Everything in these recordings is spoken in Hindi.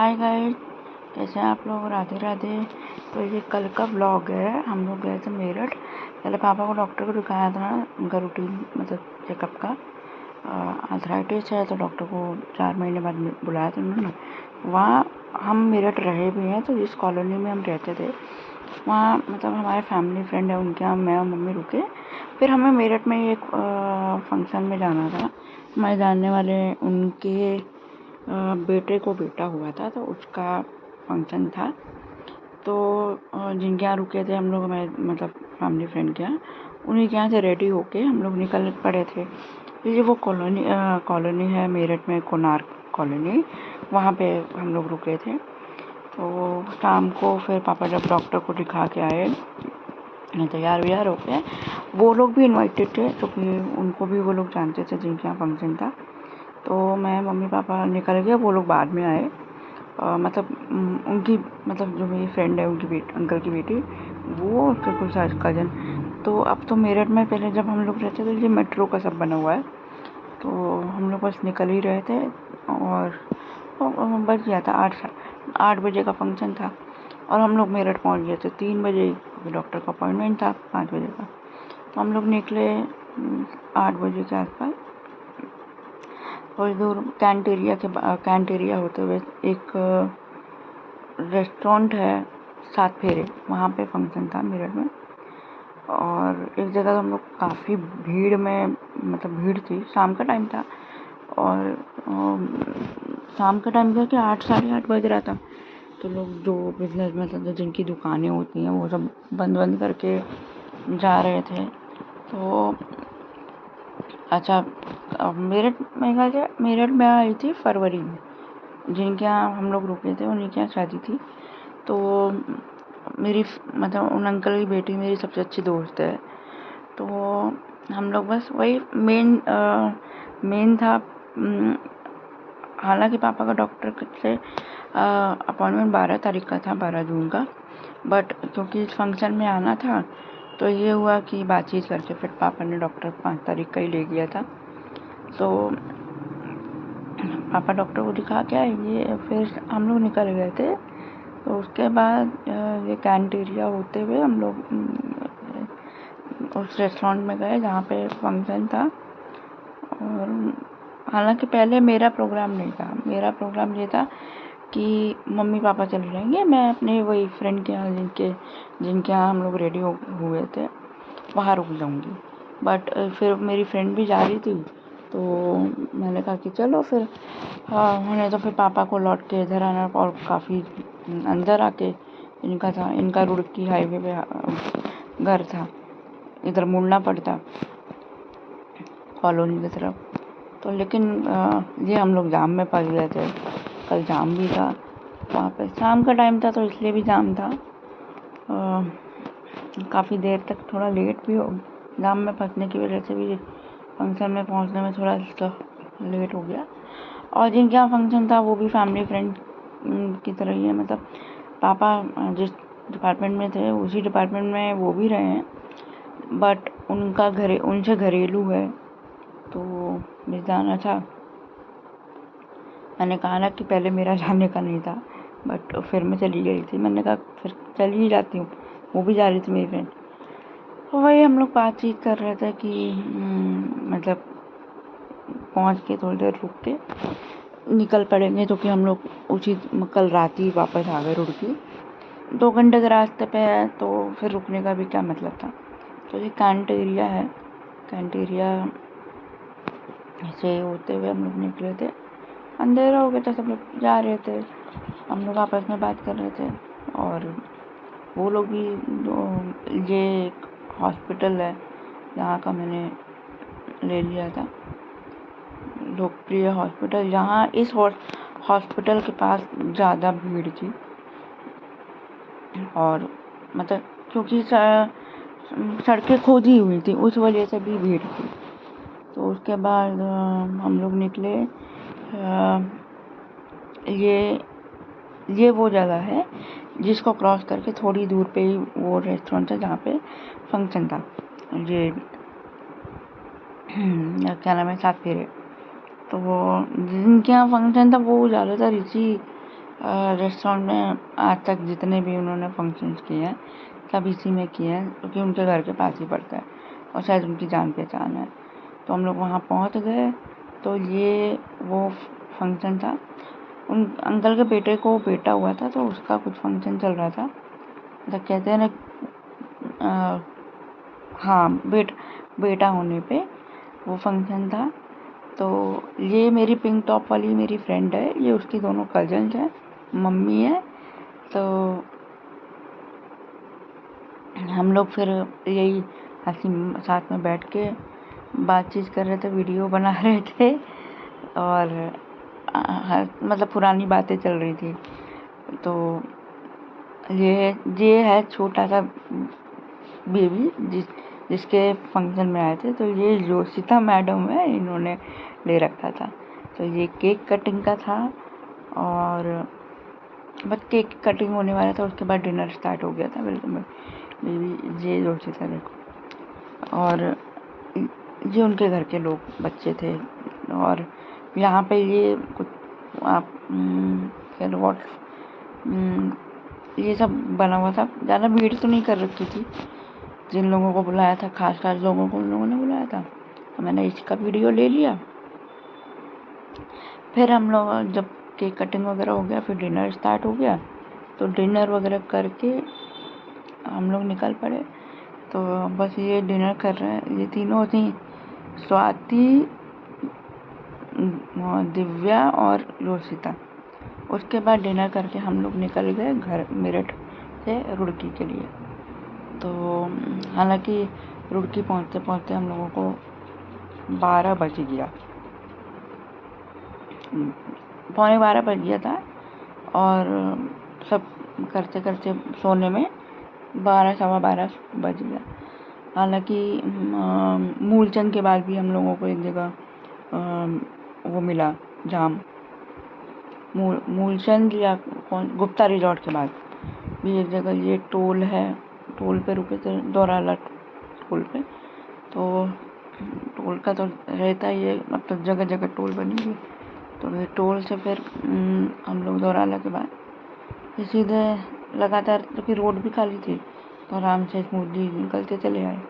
हाय गाइस, कैसे हैं आप लोग। राधे राधे। तो ये कल का व्लॉग है। हम लोग गए थे मेरठ। पहले पापा को डॉक्टर को दिखाया था, उनका रूटीन मतलब चेकअप का। आर्थराइटिस है तो डॉक्टर को 4 महीने बाद बुलाया था उन्होंने। वहाँ हम मेरठ रहे भी हैं, तो जिस कॉलोनी में हम रहते थे वहाँ मतलब हमारे फैमिली फ्रेंड है, उनके यहाँ मैं और मम्मी रुके। फिर हमें मेरठ में एक फंक्शन में जाना था। हमारे जानने वाले उनके बेटे को बेटा हुआ था, तो उसका फंक्शन था। तो जिनके यहाँ रुके थे हम लोग, हमारे मतलब फैमिली फ्रेंड के यहाँ, उन्हीं के यहाँ से रेडी होके हम लोग निकल पड़े थे। ये वो कॉलोनी है मेरठ में, कोणार्क कॉलोनी, वहाँ पे हम लोग रुके थे। तो शाम को फिर पापा जब डॉक्टर को दिखा के आए, तैयार व्यार होके, वो लोग भी इनवाइटेड थे क्योंकि उनको भी वो लोग जानते थे जिनके यहाँ फंक्शन था। तो मैं मम्मी पापा निकल गए, वो लोग बाद में आए। मतलब उनकी मतलब जो मेरी फ्रेंड है, उनकी अंकल की बेटी, वो उसके कुछ कज़न। तो अब तो मेरठ में पहले जब हम लोग रहते थे, ये मेट्रो का सब बना हुआ है, तो हम लोग बस निकल ही रहे थे। और बज गया था 8 बजे का फंक्शन था और हम लोग मेरठ पहुंच गए थे 3 बजे, क्योंकि डॉक्टर का अपॉइंटमेंट था 5 बजे का। तो हम लोग निकले 8 बजे के आसपास। थोड़ी दूर कैंटेरिया होते हुए एक रेस्टोरेंट है, 7 फेरे, वहाँ पे फंक्शन था मेरठ में। और एक जगह तो हम लोग काफ़ी भीड़ में, मतलब भीड़ थी, शाम का टाइम था। और शाम का टाइम था कि 8 साढ़े 8 बज रहा था। तो लोग जो बिजनेस मतलब जिनकी दुकानें होती हैं वो सब बंद करके जा रहे थे। तो अच्छा, मेरठ में आई थी फरवरी में। जिनके यहाँ हम लोग रुके थे उन्हीं के यहाँ शादी थी। तो मेरी मतलब उन अंकल की बेटी मेरी सबसे अच्छी दोस्त है। तो हम लोग बस वही मेन था। हालांकि पापा का डॉक्टर से अपॉइंटमेंट 12 तारीख का था, 12 जून का। बट क्योंकि इस फंक्शन में आना था तो ये हुआ कि बातचीत करके फिर पापा ने डॉक्टर 5 तारीख का ही ले गया था। तो पापा डॉक्टर को दिखा के आए, ये फिर हम लोग निकल गए थे। तो उसके बाद ये कैंटेरिया होते हुए हम लोग उस रेस्टोरेंट में गए जहाँ पे फंक्शन था। और हालांकि पहले मेरा प्रोग्राम नहीं था, मेरा प्रोग्राम ये था कि मम्मी पापा चले जाएंगे, मैं अपने वही फ्रेंड के यहाँ जिनके यहाँ हम लोग रेडी हुए थे वहाँ रुक जाऊँगी। बट फिर मेरी फ्रेंड भी जा रही थी, तो मैंने कहा कि चलो फिर। उन्होंने तो फिर पापा को लौट के इधर आना, और काफ़ी अंदर आके इनका रुड़की हाईवे पे घर था, इधर मुड़ना पड़ता कॉलोनी की तरफ। तो लेकिन ये हम लोग जाम में फंस गए थे। कल जाम भी था वहाँ पे, शाम का टाइम था तो इसलिए भी जाम था। काफ़ी देर तक थोड़ा लेट भी हो, जाम में फंसने की वजह से भी फंक्शन में पहुँचने में थोड़ा लेट हो गया। और जिनके यहाँ फंक्शन था वो भी फैमिली फ्रेंड की तरह ही है, मतलब पापा जिस डिपार्टमेंट में थे उसी डिपार्टमेंट में वो भी रहे हैं, बट उनसे घरेलू है, तो मुझे जाना था। मैंने कहा ना कि पहले मेरा जाने का नहीं था, बट फिर मैं चली गई थी। मैंने कहा फिर चली ही जाती हूँ, वो भी जा रही थी मेरी फ्रेंड। तो वही हम लोग बातचीत कर रहे थे कि मतलब पहुँच के थोड़ी देर रुक के निकल पड़ेंगे, तो कि हम लोग उसी कल रात ही वापस आ गए रुड़की। 2 घंटे के रास्ते पे है तो फिर रुकने का भी क्या मतलब था। तो ये कैंटेरिया से होते हुए हम लोग निकले थे। अंधेरा हो गया था, सब लोग जा रहे थे, हम लोग आपस में बात कर रहे थे। और वो लोग भी ये एक हॉस्पिटल है यहाँ का, मैंने ले लिया था, लोकप्रिय हॉस्पिटल। जहाँ इस हॉस्पिटल के पास ज़्यादा भीड़ थी, और मतलब क्योंकि सड़कें खोदी हुई थी उस वजह से भी भीड़ थी। तो उसके बाद हम लोग निकले। ये वो जगह है जिसको क्रॉस करके थोड़ी दूर पे ही वो रेस्टोरेंट है जहाँ पे फंक्शन था। ये क्या नाम है, 7 फेरे। तो वो जिनके यहाँ फंक्शन था वो ज़्यादातर इसी रेस्टोरेंट में आज तक जितने भी उन्होंने फंक्शंस किए हैं सब इसी में किए हैं, क्योंकि उनके घर के पास ही पड़ता है और शायद उनकी जान पहचान है। तो हम लोग वहाँ पहुँच गए। तो ये वो फंक्शन था, उन अंकल के बेटे को बेटा हुआ था, तो उसका कुछ फंक्शन चल रहा था। मतलब कहते हैं ना, हाँ, बेटा होने पे वो फंक्शन था। तो ये मेरी पिंक टॉप वाली मेरी फ्रेंड है, ये उसकी दोनों कजन्स हैं, मम्मी है। तो हम लोग फिर यही हंसी साथ में बैठ के बातचीत कर रहे थे, वीडियो बना रहे थे और मतलब पुरानी बातें चल रही थी। तो ये है छोटा सा बेबी जिसके फंक्शन में आए थे। तो ये जोशिता मैडम है, इन्होंने ले रखा था। तो ये केक कटिंग का था और बस केक कटिंग होने वाला था, उसके बाद डिनर स्टार्ट हो गया था। बिल्कुल बेबी ये जोशिता देखो, और ये उनके घर के लोग बच्चे थे। और यहाँ पे ये कुछ आप ये सब बना हुआ था। ज़्यादा भीड़ तो नहीं कर रखी थी, जिन लोगों को बुलाया था खास लोगों को उन लोगों ने बुलाया था, तो मैंने इसका वीडियो ले लिया। फिर हम लोग जब केक कटिंग वगैरह हो गया, फिर डिनर स्टार्ट हो गया। तो डिनर वगैरह करके हम लोग निकल पड़े। तो बस ये डिनर कर रहे हैं, ये तीनों थी, स्वाति, दिव्या और योशिता। उसके बाद डिनर करके हम लोग निकल गए घर मेरठ से रुड़की के लिए। तो हालांकि रुड़की पहुंचते पहुंचते हम लोगों को 12 बज गया, 11:15 बज गया था। और सब करते करते सोने में 12 सवा 12 बज गया। हालांकि मूलचंद के बाद भी हम लोगों को एक जगह वो मिला जाम, मूलचंद या गुप्ता रिजॉर्ट के बाद भी एक जगह ये टोल है, टोल पे रुके थे, दौराला टोल पे। तो टोल का तो रहता ही है, मतलब जगह जगह टोल बनी हुई। तो ये टोल से फिर हम लोग दौराला के बाद फिर सीधे लगातार, क्योंकि रोड भी खाली थी, तो आराम से स्मूथली निकलते चले आए।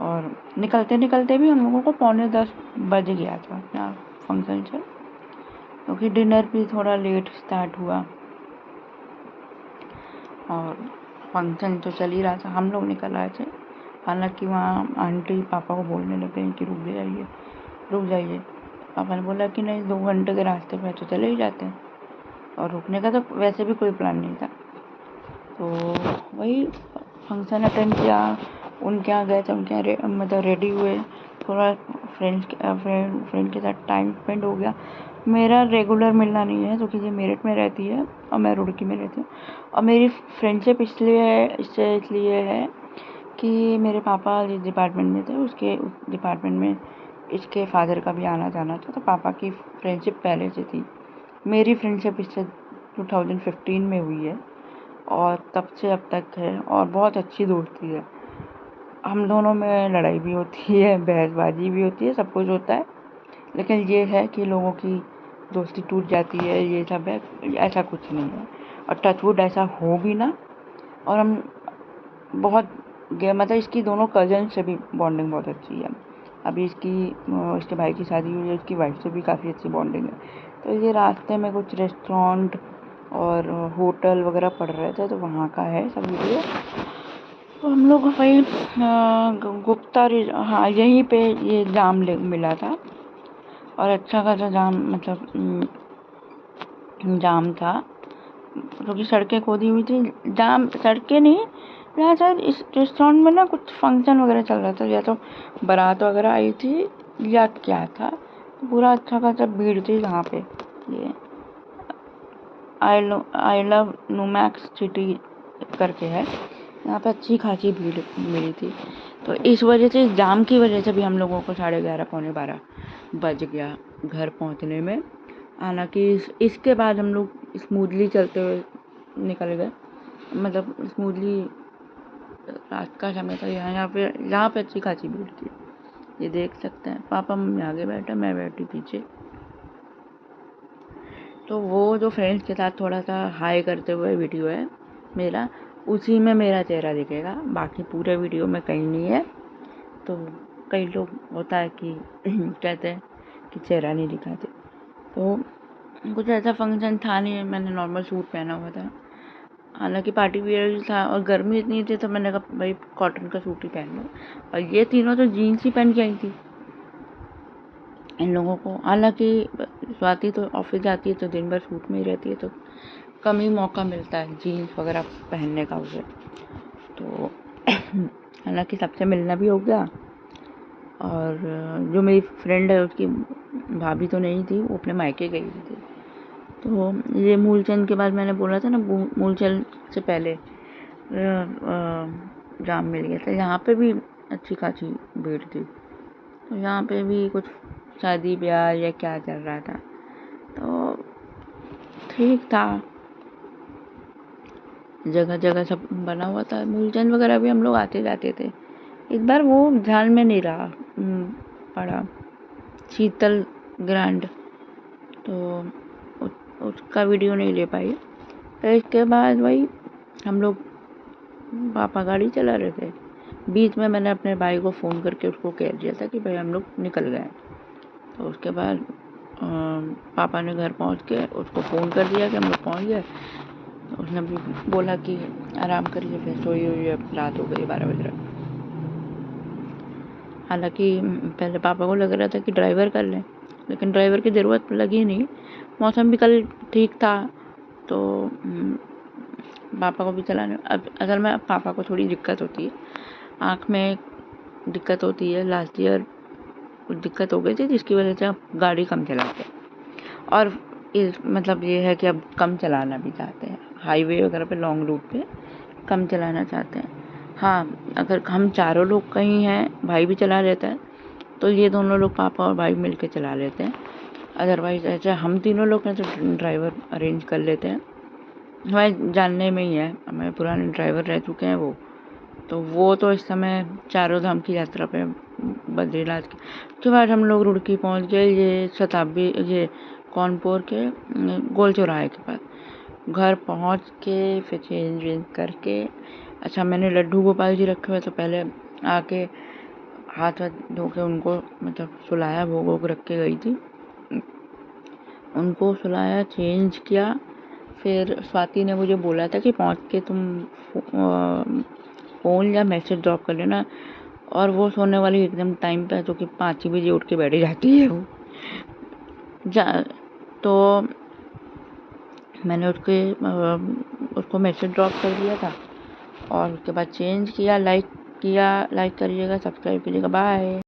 और निकलते निकलते भी हम लोगों को 9:45 बज गया था अपना फंक्शन से, क्योंकि डिनर भी थोड़ा लेट स्टार्ट हुआ और फंक्शन तो चल ही रहा था। हम लोग निकल आए थे। हालांकि वहाँ आंटी पापा को बोलने लगे कि रुक जाइए। पापा ने बोला कि नहीं, 2 घंटे के रास्ते पे तो चले ही जाते हैं, और रुकने का तो वैसे भी कोई प्लान नहीं था। तो वही फंक्शन अटेंड किया, उनके यहाँ गए थे, उनके यहाँ मतलब रेडी हुए, थोड़ा फ्रेंड के साथ टाइम स्पेंड हो गया। मेरा रेगुलर मिलना नहीं है, क्योंकि ये मेरठ में रहती है और मैं रुड़की में रहती हूँ। और मेरी फ्रेंडशिप इसलिए है कि मेरे पापा जिस डिपार्टमेंट में थे उस डिपार्टमेंट में इसके फादर का भी आना जाना था। तो पापा की फ्रेंडशिप पहले से थी। मेरी फ्रेंडशिप इससे 2015 में हुई है और तब से अब तक है, और बहुत अच्छी दोस्ती है। हम दोनों में लड़ाई भी होती है, बहसबाजी भी होती है, सब कुछ होता है, लेकिन ये है कि लोगों की दोस्ती टूट जाती है, ये सब है, ऐसा कुछ नहीं है। और टचवुड ऐसा हो भी ना। और हम बहुत मतलब इसकी दोनों कजन से भी बॉन्डिंग बहुत अच्छी है। अभी इसके भाई की शादी हुई है, इसकी वाइफ से भी काफ़ी अच्छी बॉन्डिंग है। तो ये रास्ते में कुछ रेस्टोरेंट और होटल वगैरह पड़ रहे थे, तो वहाँ का है सब वीडियो। तो हम लोग वही गुप्ता हाँ, यहीं पे ये जाम मिला था, और अच्छा खासा जाम, मतलब जाम था, क्योंकि सड़कें खोदी हुई थी। जाम सड़कें नहीं, यहाँ शायद इस रेस्टोरेंट में ना कुछ फंक्शन वगैरह चल रहा था, या तो बारात वगैरह आई थी या क्या था। तो पूरा अच्छा खासा भीड़ थी यहाँ पे। ये आई लव नुमैक्स सिटी करके है, यहाँ पे अच्छी खासी भीड़ मिली थी। तो इस वजह से, जाम की वजह से भी हम लोगों को 11:30 पौने 12 बज गया घर पहुँचने में। हालांकि इसके बाद हम लोग स्मूथली चलते हुए निकल गए, मतलब स्मूथली। रात का समय था, यहाँ पे अच्छी खासी भीड़ थी, ये देख सकते हैं। पापा मम्मी आगे बैठे, मैं बैठी पीछे। तो वो जो फ्रेंड्स के साथ थोड़ा सा हाई करते हुए वीडियो है मेरा, उसी में मेरा चेहरा दिखेगा, बाकी पूरे वीडियो में कहीं नहीं है। तो कई लोग होता है कि कहते हैं कि चेहरा नहीं दिखाते, तो कुछ ऐसा फंक्शन था नहीं, मैंने नॉर्मल सूट पहना हुआ था, हालांकि पार्टी वियर था और गर्मी इतनी थी तो मैंने कहा भाई कॉटन का सूट ही पहन लो। और ये तीनों तो जीन्स ही पहन के आई थी इन लोगों को, हालांकि स्वाति तो ऑफिस जाती है तो दिन भर सूट में ही रहती है, तो कम ही मौका मिलता है जीन्स वगैरह पहनने का उसे। तो हालांकि सबसे मिलना भी हो गया, और जो मेरी फ्रेंड है उसकी भाभी तो नहीं थी, वो अपने मायके गई हुई थी। तो ये मूलचंद के बाद मैंने बोला था ना, मूलचंद से पहले जाम मिल गया था, यहाँ पे भी अच्छी खासी भीड़ थी। तो यहाँ पे भी कुछ शादी ब्याह या क्या चल रहा था, तो ठीक था, जगह जगह सब बना हुआ था। मूलचंद वगैरह भी हम लोग आते जाते थे। इस बार वो ध्यान में नहीं रहा पड़ा शीतल ग्रैंड, तो उसका वीडियो नहीं ले पाई। तो इसके बाद वही हम लोग, पापा गाड़ी चला रहे थे, बीच में मैंने अपने भाई को फ़ोन करके उसको कह दिया था कि भाई हम लोग निकल गए। तो उसके बाद पापा ने घर पहुंच के उसको फ़ोन कर दिया कि हम लोग पहुंच गए। उसने भी बोला कि आराम करिए, फिर सोई हुई, अब रात हो गई 12 बजे। हालांकि पहले पापा को लग रहा था कि ड्राइवर कर लें, लेकिन ड्राइवर की ज़रूरत लगी नहीं, मौसम भी कल ठीक था, तो पापा को भी चलाने। अब असल में पापा को थोड़ी दिक्कत होती है, आँख में दिक्कत होती है, लास्ट ईयर कुछ दिक्कत हो गई थी जिसकी वजह से अब गाड़ी कम चलाते हैं, और मतलब ये है कि अब कम चलाना भी चाहते हैं, हाईवे वगैरह पे लॉन्ग रूट पे कम चलाना चाहते हैं। हाँ, अगर हम चारों लोग कहीं हैं, भाई भी चला लेता है, तो ये दोनों लोग पापा और भाई मिल के चला लेते हैं। अदरवाइज ऐसे हम तीनों लोग हैं तो ड्राइवर अरेंज कर लेते हैं, हमारे जानने में ही है, हमारे पुराने ड्राइवर रह चुके हैं वो तो इस समय चारों धाम की यात्रा पे बद्रीनाथ के बाद हम लोग रुड़की पहुंच गए, ये शताब्दी, ये कौनपुर के गोल चौराहे के पास। घर पहुंच के फिर चेंज वेंज करके, अच्छा मैंने लड्डू गोपाल जी रखे हुए तो पहले आके हाथ वाथ धो के उनको मतलब सुलाया, भोग वोग रख के गई थी, उनको सुलाया, चेंज किया। फिर स्वाति ने मुझे बोला था कि पहुंच के तुम फ़ोन या मैसेज ड्रॉप कर लेना, और वो सोने वाली एकदम टाइम पे, तो कि 5 ही बजे उठ के बैठ जाती है वो तो मैंने उसको मैसेज ड्रॉप कर दिया था, और उसके बाद चेंज किया, लाइक करिएगा, सब्सक्राइब कीजिएगा, बाय।